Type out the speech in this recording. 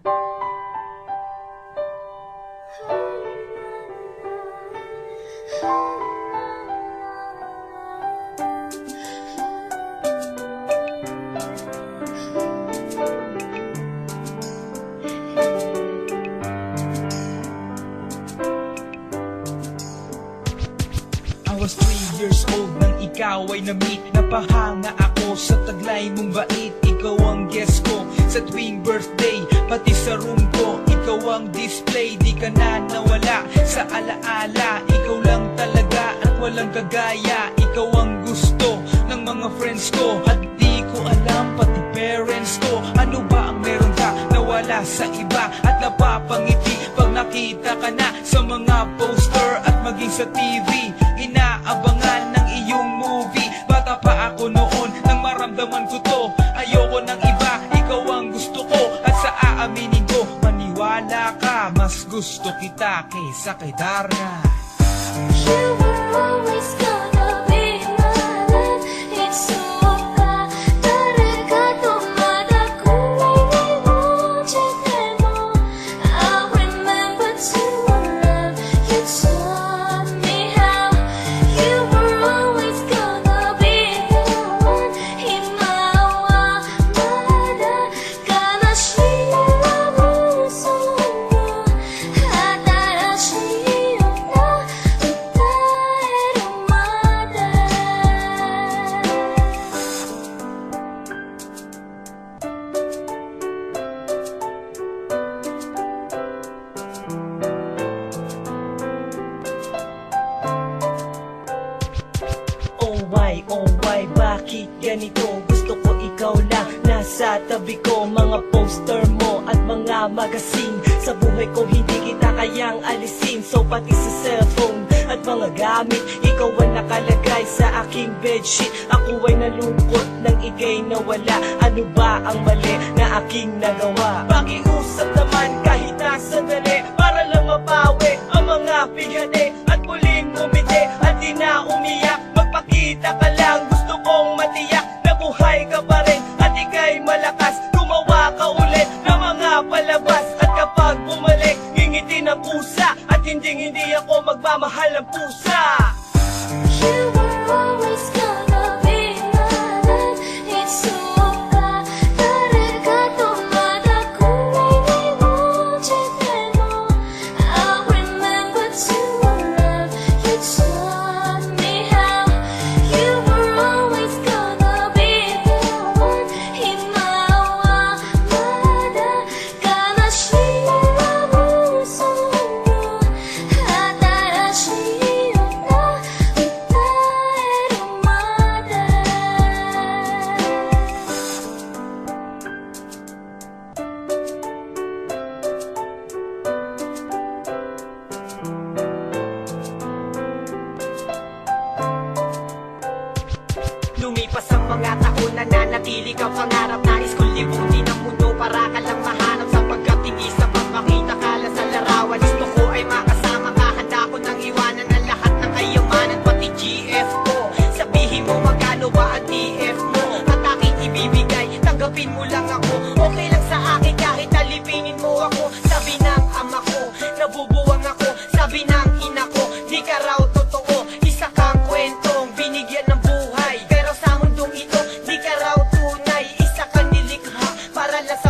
I was 3 years old nang ikaw ay na-meet. Napahanga ako sa taglay mong bait. Ikaw ang guest ko sa tuwing birthday, pati sa room ko. Ikaw ang display, di ka na nawala sa alaala. Ikaw lang talaga at walang kagaya. Ikaw ang gusto ng mga friends ko, at di ko alam pati parents ko. Ano ba ang meron ka na wala sa iba, at napapangiti pag nakita ka na sa mga poster at maging sa TV. Inaabangan ng iyong movie. Bata pa ako noon nang maramdaman ko to. Ayoko ng iba, ikaw ang gusto ko. At sa aaminin ko, maniwala ka, mas gusto kita kaysa kay Darna. You were always gonna be my love. It's so bad. 다르가도 마다 꿈이 이루어질 때도 I remember to love you. Taught me how. You were always gonna be the one. 희망과 마다 가나시라고 Oh why, bakit ganito? Gusto ko ikaw lang nasa tabi ko. Mga poster mo at mga magazine, sa buhay ko hindi kita kayang alisin. So pati sa cellphone at mga gamit, ikaw ang nakalagay sa aking bedsheet. Ako ay nalungkot nang ika'y nawala. Ano ba ang mali na aking nagawa? Pakiusap naman kahit na sandali, para lang mabawi ang mga bighani at muling umiti at di na umiyak. Magpakita ka lang, gusto kong matiyak na buhay ka pa rin at ika'y malakas. Gumawa ka ulit ng mga palabas, at kapag bumalik, ngingiti ng pusa, at hindi ako magmamahal ng pusa. You were always gonna be my love. It's so bad. 다르가도 마다 꿈이 이루어질 때도 I remember to love you. Taught me how. You were always gonna be the one. 희망과 마다 가나시라고 Lumipas ang mga taon, nananatili ka pangarap. Nais kong libutin ang mundo para ka lang mahanap. Sapagkat hindi sapat makita ka lang sa larawan. Gusto ko ay makasama ka, handa ko nang iwanan ang lahat ng kayamanan, pati GF ko. Sabihin mo magkano ba ang TF mo, at aking ibibigay, tanggapin mo lang ako. Okay lang sa akin kahit alipinin mo ako. Sabi ng ama ko, nabubuwang ako. Sabi ng ina ko, di ka raw totoo. Isa kang kwentong binigyan ng buhay, pero sa mundong ito, di ka raw tunay. Isa kang nilikha para lang sa